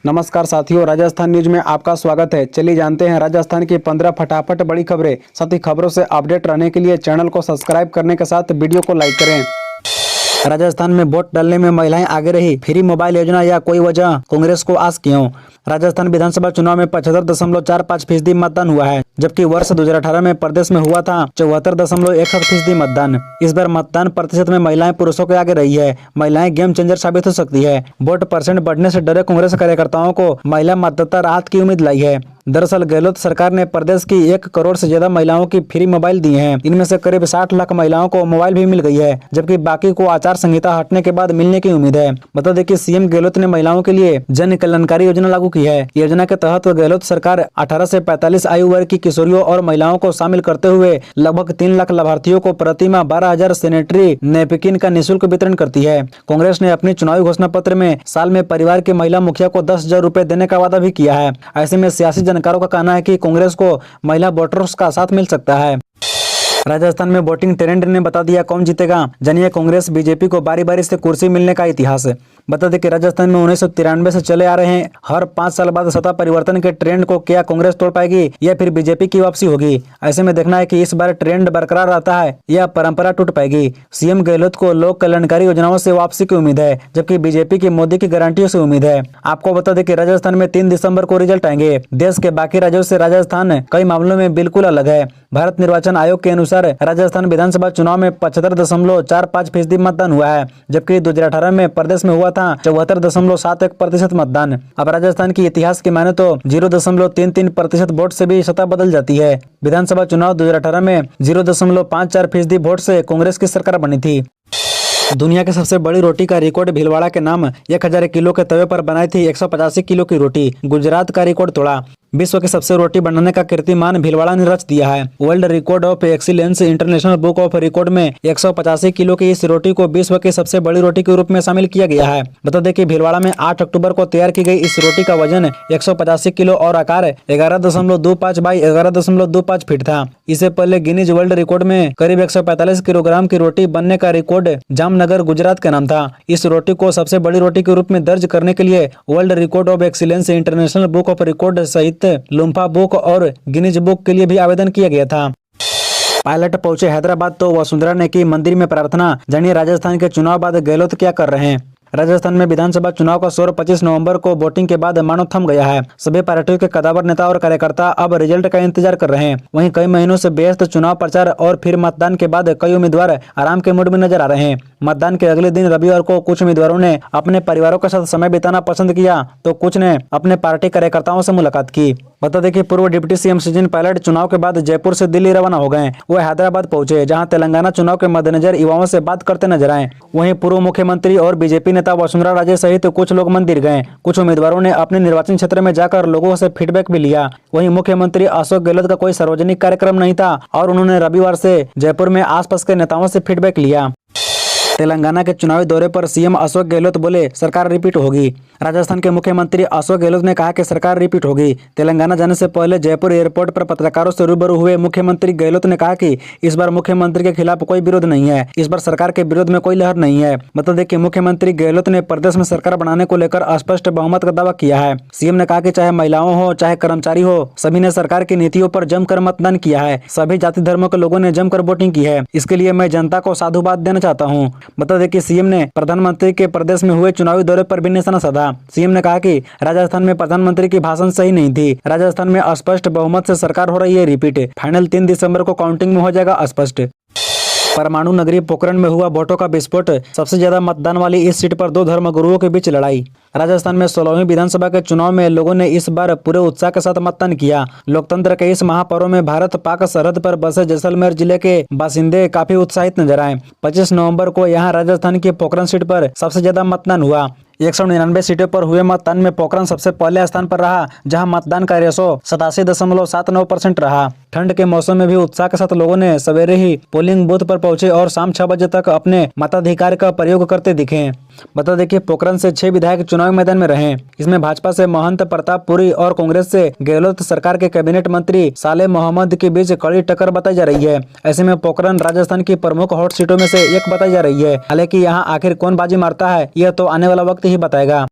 नमस्कार साथियों, राजस्थान न्यूज में आपका स्वागत है। चलिए जानते हैं राजस्थान की 15 फटाफट बड़ी खबरें। साथ ही खबरों से अपडेट रहने के लिए चैनल को सब्सक्राइब करने के साथ वीडियो को लाइक करें। राजस्थान में वोट डालने में महिलाएं आगे रही, फ्री मोबाइल योजना या कोई वजह, कांग्रेस को आस क्यों? राजस्थान विधानसभा चुनाव में 75.45% मतदान हुआ है, जबकि वर्ष 2018 में प्रदेश में हुआ था 74.61% मतदान। इस बार मतदान प्रतिशत में महिलाएं पुरुषों के आगे रही है। महिलाएं गेम चेंजर साबित हो सकती है। वोट परसेंट बढ़ने से डरे कांग्रेस कार्यकर्ताओं को महिला मतदाता राहत की उम्मीद लाई है। दरअसल गहलोत सरकार ने प्रदेश की 1 करोड़ से ज्यादा महिलाओं की फ्री मोबाइल दी हैं। इनमें से करीब 60 लाख महिलाओं को मोबाइल भी मिल गई है, जबकि बाकी को आचार संहिता हटने के बाद मिलने की उम्मीद है। बता दें कि सीएम गहलोत ने महिलाओं के लिए जन कल्याणकारी योजना लागू की है। योजना के तहत गहलोत सरकार 18 से 45 आयु वर्ग की किशोरियों और महिलाओं को शामिल करते हुए लगभग 3 लाख लाभार्थियों को प्रति माह 12,000 सैनिटरी नैपकिन का निःशुल्क वितरण करती है। कांग्रेस ने अपनी चुनावी घोषणा पत्र में साल में परिवार के महिला मुखिया को 10,000 रुपए देने का वादा भी किया है। ऐसे में सियासी जानकारों का कहना है कि कांग्रेस को महिला वोटर्स का साथ मिल सकता है। राजस्थान में वोटिंग ट्रेंड ने बता दिया कौन जीतेगा। जानिए कांग्रेस बीजेपी को बारी बारी से कुर्सी मिलने का इतिहास। बता दें कि राजस्थान में 1993 से चले आ रहे हैं हर 5 साल बाद सत्ता परिवर्तन के ट्रेंड को क्या कांग्रेस तोड़ पाएगी या फिर बीजेपी की वापसी होगी। ऐसे में देखना है कि इस बार ट्रेंड बरकरार रहता है या परंपरा टूट पाएगी। सीएम गहलोत को लोक कल्याणकारी योजनाओं से वापसी की उम्मीद है, जबकि बीजेपी की मोदी की गारंटियों से उम्मीद है। आपको बता दें कि राजस्थान में 3 दिसंबर को रिजल्ट आएंगे। देश के बाकी राज्यों से राजस्थान कई मामलों में बिल्कुल अलग है। भारत निर्वाचन आयोग के अनुसार राजस्थान विधानसभा चुनाव में 75.45% मतदान हुआ है, जबकि 2018 में प्रदेश में हुआ था 74.71% मतदान। अब राजस्थान की इतिहास की माने तो 0.33% वोट से भी सत्ता बदल जाती है। विधानसभा चुनाव 2018 में 0.54% वोट से कांग्रेस की सरकार बनी थी। दुनिया की सबसे बड़ी रोटी का रिकॉर्ड भीलवाड़ा के नाम 1000 किलो के तवे पर बनाई थी 185 किलो की रोटी। गुजरात का रिकॉर्ड तोड़ा। विश्व की सबसे रोटी बनाने का कीर्तिमान भीलवाड़ा ने रच दिया है। World record of excellence international book of record में 185 किलो की इस रोटी को विश्व की सबसे बड़ी रोटी के रूप में शामिल किया गया है। बता दें कि भीलवाड़ा में 8 अक्टूबर को तैयार की गई इस रोटी का वजन 185 किलो और आकार 11.25 बाई 11.25 फीट था। इससे पहले गिनीज वर्ल्ड रिकॉर्ड में करीब 145 किलोग्राम की रोटी बनने का रिकॉर्ड जामनगर गुजरात का नाम था। इस रोटी को सबसे बड़ी रोटी के रूप में दर्ज करने के लिए world record of excellence international book of record सहित लुम्फा बुक और गिनीज बुक के लिए भी आवेदन किया गया था। पायलट पहुंचे हैदराबाद तो वसुंधरा ने की मंदिर में प्रार्थना। जानिए राजस्थान के चुनाव बाद गहलोत क्या कर रहे हैं। राजस्थान में विधानसभा चुनाव का शोर 25 नवंबर को वोटिंग के बाद मानो थम गया है। सभी पार्टियों के कदावर नेता और कार्यकर्ता अब रिजल्ट का इंतजार कर रहे हैं। वहीं कई महीनों से व्यस्त चुनाव प्रचार और फिर मतदान के बाद कई उम्मीदवार आराम के मूड में नजर आ रहे हैं। मतदान के अगले दिन रविवार को कुछ उम्मीदवारों ने अपने परिवारों के साथ समय बिताना पसंद किया तो कुछ ने अपने पार्टी कार्यकर्ताओं से मुलाकात की। बता दें कि पूर्व डिप्टी सीएम सचिन पायलट चुनाव के बाद जयपुर से दिल्ली रवाना हो गए। वो हैदराबाद पहुंचे, जहां तेलंगाना चुनाव के मद्देनजर युवाओं से बात करते नजर आए। वहीं पूर्व मुख्यमंत्री और बीजेपी नेता वसुंधरा राजे सहित कुछ लोग मंदिर गए। कुछ उम्मीदवारों ने अपने निर्वाचन क्षेत्र में जाकर लोगों से फीडबैक भी लिया। वहीं मुख्यमंत्री अशोक गहलोत का कोई सार्वजनिक कार्यक्रम नहीं था और उन्होंने रविवार से जयपुर में आसपास के नेताओं से फीडबैक लिया। तेलंगाना के चुनावी दौरे पर सीएम अशोक गहलोत बोले सरकार रिपीट होगी। राजस्थान के मुख्यमंत्री अशोक गहलोत ने कहा कि सरकार रिपीट होगी। तेलंगाना जाने से पहले जयपुर एयरपोर्ट पर पत्रकारों से रूबरू हुए मुख्यमंत्री गहलोत ने कहा कि इस बार मुख्यमंत्री के खिलाफ कोई विरोध नहीं है। इस बार सरकार के विरोध में कोई लहर नहीं है। बता दें कि मुख्यमंत्री गहलोत ने प्रदेश में सरकार बनाने को लेकर स्पष्ट बहुमत का दावा किया है। सीएम ने कहा कि चाहे महिलाओं हो चाहे कर्मचारी हो, सभी ने सरकार की नीतियों पर जमकर मतदान किया है। सभी जाति धर्मों के लोगों ने जमकर वोटिंग की है। इसके लिए मैं जनता को साधुवाद देना चाहता हूँ। बता दें कि सीएम ने प्रधानमंत्री के प्रदेश में हुए चुनावी दौरे पर भी निशाना साधा। सीएम ने कहा कि राजस्थान में प्रधानमंत्री की भाषण सही नहीं थी। राजस्थान में स्पष्ट बहुमत से सरकार हो रही है रिपीट। फाइनल 3 दिसंबर को काउंटिंग में हो जाएगा स्पष्ट। परमाणु नगरी पोखरण में हुआ वोटों का विस्फोट। सबसे ज्यादा मतदान वाली इस सीट पर 2 धर्मगुरुओं के बीच लड़ाई। राजस्थान में 16वीं विधानसभा के चुनाव में लोगों ने इस बार पूरे उत्साह के साथ मतदान किया। लोकतंत्र के इस महापर्व में भारत पाक सरहद पर बसे जैसलमेर जिले के बासिंदे काफी उत्साहित नजर आए। 25 नवंबर को यहां राजस्थान की पोखरण सीट पर सबसे ज्यादा मतदान हुआ। 199 सीटों पर हुए मतदान में पोखरण सबसे पहले स्थान पर रहा, जहां मतदान का रेशो 87.79% रहा। ठंड के मौसम में भी उत्साह के साथ लोगों ने सवेरे ही पोलिंग बूथ पर पहुंचे और शाम 6 बजे तक अपने मताधिकार का प्रयोग करते दिखे। बता दें कि पोखरण से 6 विधायक चुनावी मैदान में रहे। इसमें भाजपा से महंत प्रताप पुरी और कांग्रेस से गहलोत सरकार के कैबिनेट मंत्री साले मोहम्मद के बीच कड़ी टक्कर बताई जा रही है। ऐसे में पोखरण राजस्थान की प्रमुख हॉट सीटों में से एक बताई जा रही है। हालांकि यहाँ आखिर कौन बाजी मारता है, यह तो आने वाला वक्त ही बताएगा।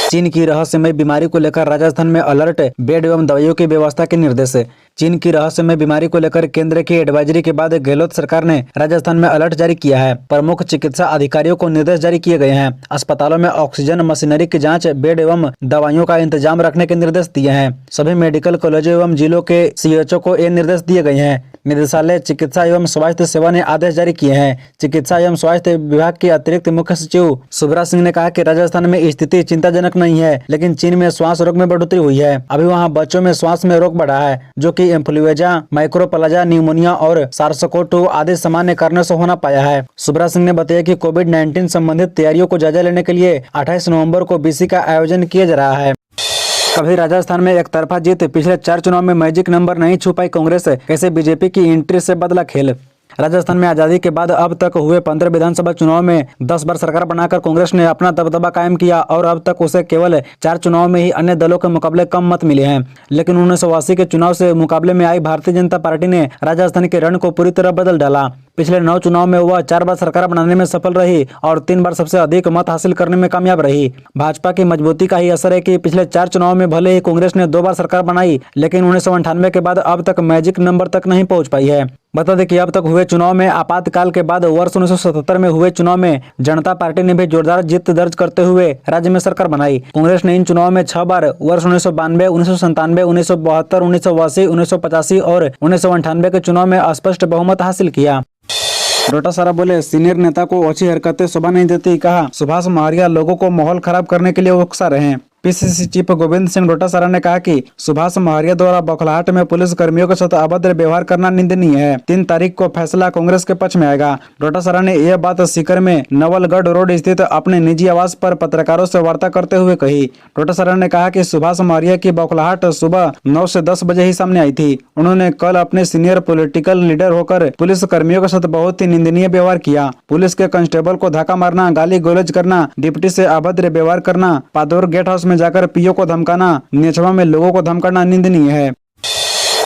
चीन की रहस्यमय बीमारी को लेकर राजस्थान में अलर्ट, बेड एवं दवाइयों की व्यवस्था के निर्देश। चीन की रहस्यमय बीमारी को लेकर केंद्र की एडवाइजरी के बाद गहलोत सरकार ने राजस्थान में अलर्ट जारी किया है। प्रमुख चिकित्सा अधिकारियों को निर्देश जारी किए गए हैं। अस्पतालों में ऑक्सीजन, मशीनरी की जांच, बेड एवं दवाइयों का इंतजाम रखने के निर्देश दिए हैं। सभी मेडिकल कॉलेजों एवं जिलों के सीएचओ को ये निर्देश दिए गए हैं। निदेशालय चिकित्सा एवं स्वास्थ्य सेवा ने आदेश जारी किए हैं। चिकित्सा एवं स्वास्थ्य विभाग के अतिरिक्त मुख्य सचिव सुब्रा सिंह ने कहा कि राजस्थान में स्थिति चिंताजनक नहीं है, लेकिन चीन में श्वास रोग में बढ़ोतरी हुई है। अभी वहां बच्चों में श्वास में रोग बढ़ा है, जो कि इन्फ्लुएंजा, माइक्रोप्लाज्मा, निमोनिया और सार्स-CoV-2 आदि सामान्य कारणों से होना पाया है। सुब्रा सिंह ने बताया कि कोविड-19 संबंधित तैयारियों को जायजा लेने के लिए 28 नवंबर को बीसी का आयोजन किया जा रहा है। कभी राजस्थान में एक तरफा जीत, पिछले 4 चुनाव में मैजिक नंबर नहीं छू पाई कांग्रेस, कैसे बीजेपी की एंट्री से बदला खेल। राजस्थान में आजादी के बाद अब तक हुए 15 विधानसभा चुनाव में 10 बार सरकार बनाकर कांग्रेस ने अपना दबदबा कायम किया और अब तक उसे केवल 4 चुनाव में ही अन्य दलों के मुकाबले कम मत मिले हैं। लेकिन 1980 के चुनाव से मुकाबले में आई भारतीय जनता पार्टी ने राजस्थान के रण को पूरी तरह बदल डाला। पिछले 9 चुनाव में वह 4 बार सरकार बनाने में सफल रही और 3 बार सबसे अधिक मत हासिल करने में कामयाब रही। भाजपा की मजबूती का ही असर है कि पिछले 4 चुनाव में भले ही कांग्रेस ने 2 बार सरकार बनाई, लेकिन 1998 के बाद अब तक मैजिक नंबर तक नहीं पहुंच पाई है। बता दें कि अब तक हुए चुनाव में आपातकाल के बाद वर्ष 1977 में हुए चुनाव में जनता पार्टी ने भी जोरदार जीत दर्ज करते हुए राज्य में सरकार बनाई। कांग्रेस ने इन चुनाव में 6 बार वर्ष 1992, 1997, 1972, 1980, 1985 और 1998 के चुनाव में स्पष्ट बहुमत हासिल किया। डोटासरा बोले, सीनियर नेता को अच्छी हरकतें शोभा नहीं देती, कहा सुभाष महरिया लोगों को माहौल खराब करने के लिए उकसा रहे हैं। पीसीसी चीफ गोविंद सिंह डोटासरा ने कहा कि सुभाष महरिया द्वारा बौखलाहट में पुलिस कर्मियों के साथ अभद्र व्यवहार करना निंदनीय है। 3 तारीख को फैसला कांग्रेस के पक्ष में आएगा। डोटासरा ने यह बात सीकर में नवलगढ़ रोड स्थित अपने निजी आवास पर पत्रकारों से वार्ता करते हुए कही। डोटासरा ने कहा कि सुभाष महरिया की बौखलाहट सुबह 9 से 10 बजे ही सामने आई थी। उन्होंने कल अपने सीनियर पॉलिटिकल लीडर होकर पुलिस कर्मियों के साथ बहुत ही निंदनीय व्यवहार किया। पुलिस के कांस्टेबल को धक्का मारना, गाली गलौज करना, डिप्टी से अभद्र व्यवहार करना, पादौर गेट हाउस में जाकर पीओ को धमकाना, नेचवा में लोगों को धमकाना निंदनीय है।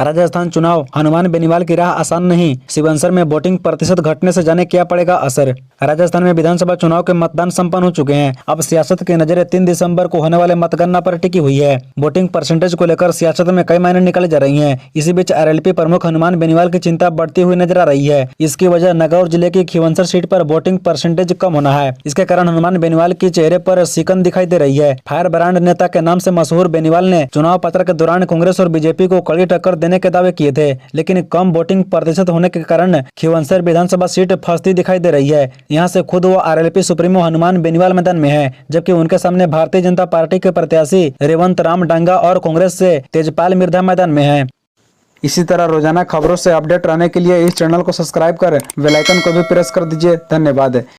राजस्थान चुनाव, हनुमान बेनीवाल की राह आसान नहीं, शिवनसर में वोटिंग प्रतिशत घटने से जाने क्या पड़ेगा असर। राजस्थान में विधानसभा चुनाव के मतदान संपन्न हो चुके हैं। अब सियासत की नजरें 3 दिसंबर को होने वाले मतगणना पर टिकी हुई है। वोटिंग परसेंटेज को लेकर सियासत में कई मायने निकाले जा रही हैं। इसी बीच आरएलपी प्रमुख हनुमान बेनीवाल की चिंता बढ़ती हुई नजर आ रही है। इसकी वजह नगौर जिले की खिवनसर सीट पर वोटिंग परसेंटेज कम होना है। इसके कारण हनुमान बेनीवाल के चेहरे पर सिकन दिखाई दे रही है। फायर ब्रांड नेता के नाम से मशहूर बेनीवाल ने चुनाव प्रचार के दौरान कांग्रेस और बीजेपी को कड़ी टक्कर देने के दावे किए थे, लेकिन कम वोटिंग प्रतिशत होने के कारण खिवनसर विधानसभा सीट फंसती दिखाई दे रही है। यहां से खुद वो आरएलपी सुप्रीमो हनुमान बेनीवाल मैदान में है, जबकि उनके सामने भारतीय जनता पार्टी के प्रत्याशी रेवंत राम डांगा और कांग्रेस से तेजपाल मिर्धा मैदान में है। इसी तरह रोजाना खबरों से अपडेट रहने के लिए इस चैनल को सब्सक्राइब कर बेल आइकन को भी प्रेस कर दीजिए। धन्यवाद।